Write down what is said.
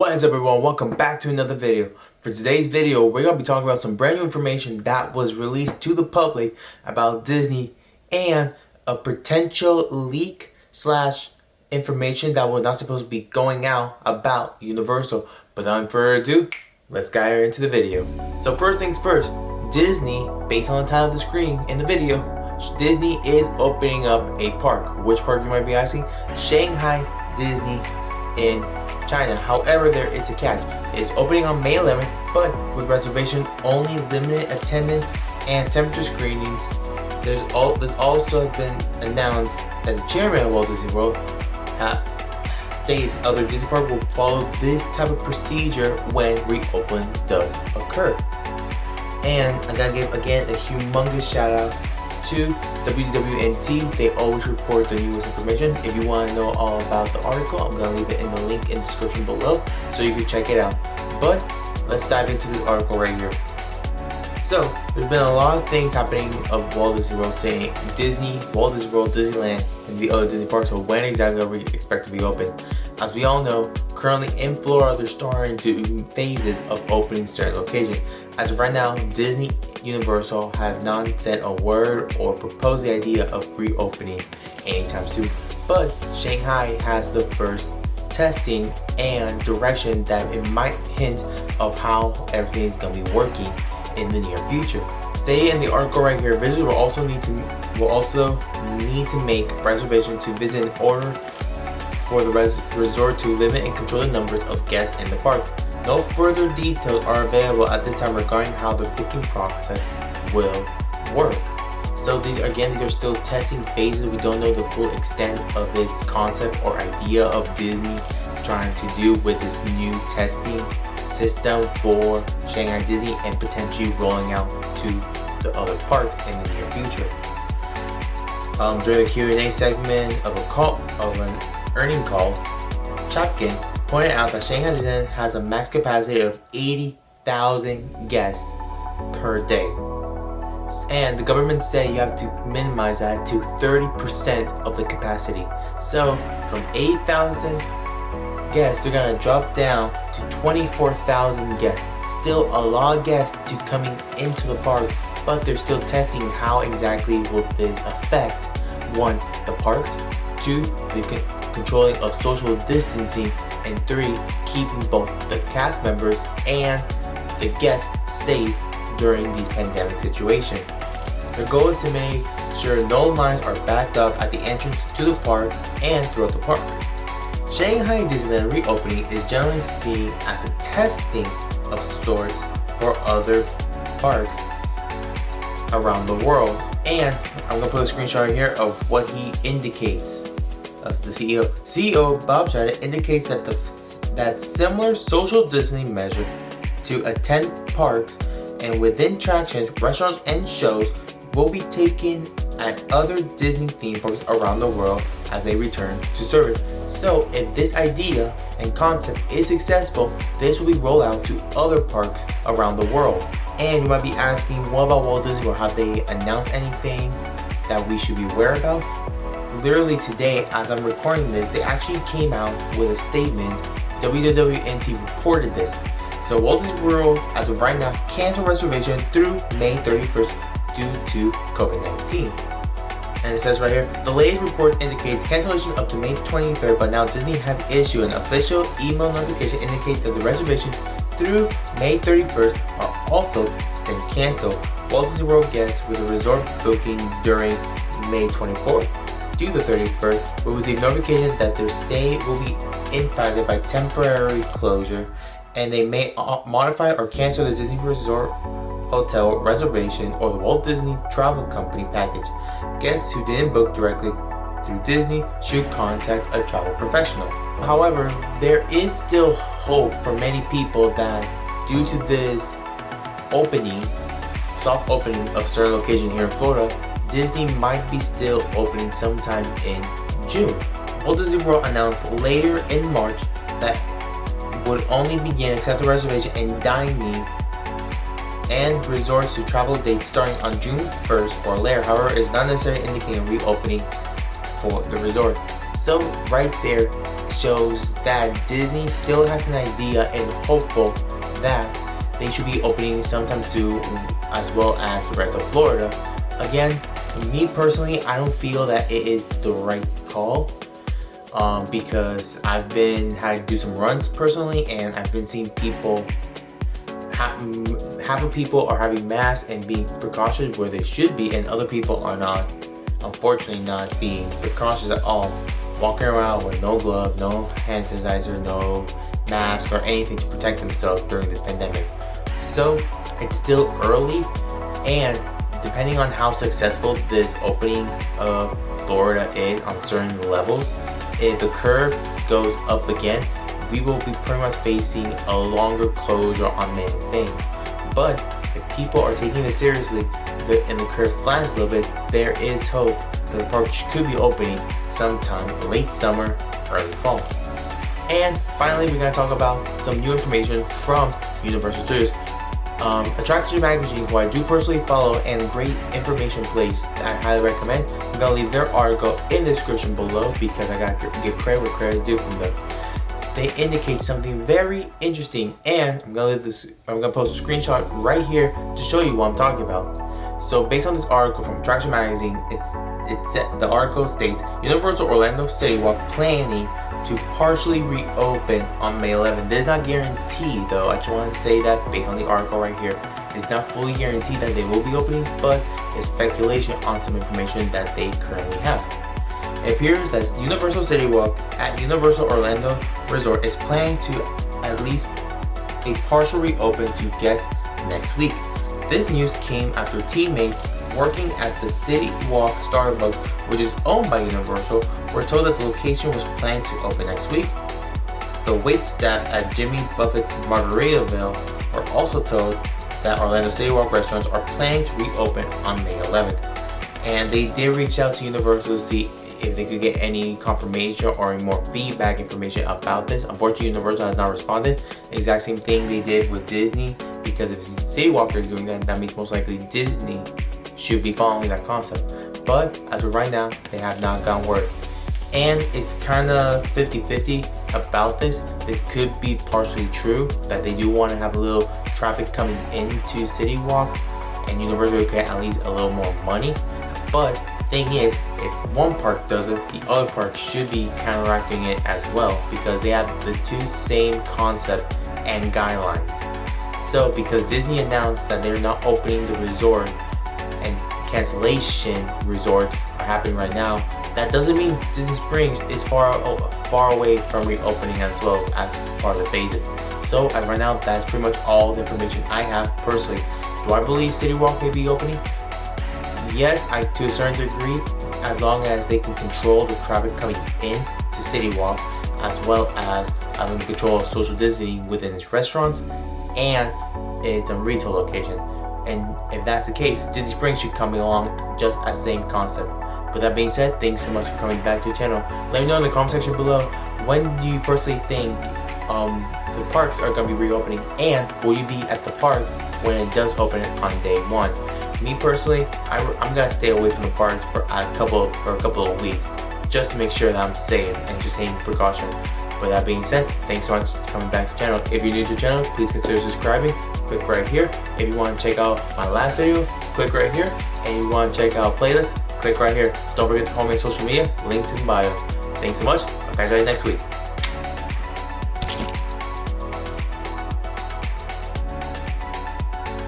What is up, everyone? Welcome back to another video. For today's video, we're going to be talking about some brand new information that was released to the public about Disney and a potential leak slash information that was not supposed to be going out about Universal. But without further ado, let's get right into the video. So first things first, Disney, based on the title of the screen in the video, Disney is opening up a park. Which park, you might be asking? Shanghai Disney in China. However, there is a catch. It's opening on May 11th, but with reservation only, limited attendance, and temperature screenings. There's also been announced that the chairman of Walt Disney World states other Disney parks will follow this type of procedure when reopen does occur. And I gotta give again a humongous shout out to WDWNT. They always report the newest information. If you want to know all about the article, I'm going to leave it in the link in the description below so you can check it out. But let's dive into the article right here. So there's been a lot of things happening of Walt Disney World, saying Disney, Walt Disney World, Disneyland, and the other Disney parks. So when exactly are we expect to be open? As we all know, currently in Florida, they're starting to phases of opening certain locations. As of right now, Disney, Universal have not said a word or proposed the idea of reopening anytime soon. But Shanghai has the first testing and direction that it might hint of how everything is going to be working in the near future. Stay in the article right here. Visitors will also need to make reservation to visit in order for the resort to limit and control the numbers of guests in the park. No further details are available at this time regarding how the booking process will work. So these are still testing phases. We don't know the full extent of this concept or idea of Disney trying to do with this new testing system for Shanghai Disney and potentially rolling out to the other parks in the near future. During the Q&A segment of an earning call, Chapkin pointed out that Shanghai Disneyland has a max capacity of 80,000 guests per day. And the government said you have to minimize that to 30% of the capacity. So from 8,000 guests, they're gonna drop down to 24,000 guests. Still a lot of guests to coming into the park, but they're still testing how exactly will this affect, one, the parks, two, the controlling of social distancing, and three, keeping both the cast members and the guests safe during these pandemic situations. Their goal is to make sure no lines are backed up at the entrance to the park and throughout the park. Shanghai Disneyland reopening is generally seen as a testing of sorts for other parks around the world. And I'm going to put a screenshot right here of what he indicates. That's the CEO. CEO Bob Chapek indicates that similar social distancing measures to attend parks and within attractions, restaurants, and shows will be taken at other Disney theme parks around the world as they return to service. So if this idea and concept is successful, this will be rolled out to other parks around the world. And you might be asking, what about Walt Disney World? Have they announced anything that we should be aware about? Literally today, as I'm recording this, they actually came out with a statement. WDWNT reported this. So Walt Disney World, as of right now, canceled reservation through May 31st due to COVID-19. And it says right here, the latest report indicates cancellation up to May 23rd, but now Disney has issued an official email notification indicating that the reservations through May 31st are also been canceled. Walt Disney World guests with a resort booking during May 24th to the 31st will receive notification that their stay will be impacted by temporary closure, and they may modify or cancel the Disney Resort hotel reservation or the Walt Disney Travel Company package. Guests who didn't book directly through Disney should contact a travel professional. However, there is still hope for many people that due to this soft opening of certain locations here in Florida, Disney might be still opening sometime in June. Walt Disney World announced later in March that would only begin accepting reservation and dining and resorts to travel dates starting on June 1st or later. However, it's not necessarily indicating reopening for the resort. So right there, shows that Disney still has an idea and hopeful that they should be opening sometime soon, as well as the rest of Florida. Again, me personally, I don't feel that it is the right call. Because I've been had to do some runs personally, and I've been seeing people, half of people are having masks and being precautious where they should be, and other people are not, unfortunately not being precautious at all, walking around with no glove, no hand sanitizer, no mask or anything to protect themselves during this pandemic. So it's still early, and depending on how successful this opening of Florida is on certain levels, if the curve goes up again, we will be pretty much facing a longer closure on many things. But if people are taking this seriously and the curve flattens a little bit, there is hope that the park could be opening sometime late summer, early fall. And finally, we're going to talk about some new information from Universal Studios. Attraction Magazine, who I do personally follow, and great information place that I highly recommend. I'm gonna leave their article in the description below because I gotta give credit where credit is due from them. They indicate something very interesting, and I'm gonna post a screenshot right here to show you what I'm talking about. So based on this article from Attraction Magazine, the article states Universal Orlando City Walk planning to partially reopen on May 11th. This is not guaranteed though. I just want to say that based on the article right here, it's not fully guaranteed that they will be opening, but it's speculation on some information that they currently have. It appears that Universal City Walk at Universal Orlando Resort is planning to at least a partial reopen to guests next week. This news came after teammates working at the City Walk Starbucks, which is owned by Universal, were told that the location was planned to open next week. The waitstaff at Jimmy Buffett's Margaritaville were also told that Orlando City Walk restaurants are planning to reopen on May 11th. And they did reach out to Universal to see if they could get any confirmation or more feedback information about this. Unfortunately, Universal has not responded. The exact same thing they did with Disney, because if City Walker is doing that, that means most likely Disney should be following that concept. But as of right now, they have not gotten word. And it's kind of 50-50 about this. This could be partially true, that they do want to have a little traffic coming into City Walk, and Universal will get at least a little more money. But the thing is, if one park does it, the other park should be counteracting it as well, because they have the two same concept and guidelines. So because Disney announced that they're not opening the resort and cancellation resorts are happening right now, that doesn't mean Disney Springs is far away from reopening as well as part of the phases. So as right now, that's pretty much all the information I have personally. Do I believe City Walk may be opening? Yes, to a certain degree, as long as they can control the traffic coming in to City Walk, as well as having the control of social distancing within its restaurants and its retail location. And if that's the case, Disney Springs should come along just as same concept. With that being said, thanks so much for coming back to the channel. Let me know in the comment section below, when do you personally think the parks are going to be reopening, and will you be at the park when it does open on day one? Me personally, I'm going to stay away from the parks for a couple of weeks, just to make sure that I'm safe and just taking precaution. With that being said, thanks so much for coming back to the channel. If you're new to the channel, please consider subscribing. Click right here. If you want to check out my last video, click right here. And if you want to check out playlists, click right here. Don't forget to follow me on social media, links in bio. Thanks so much. I'll catch you guys next week.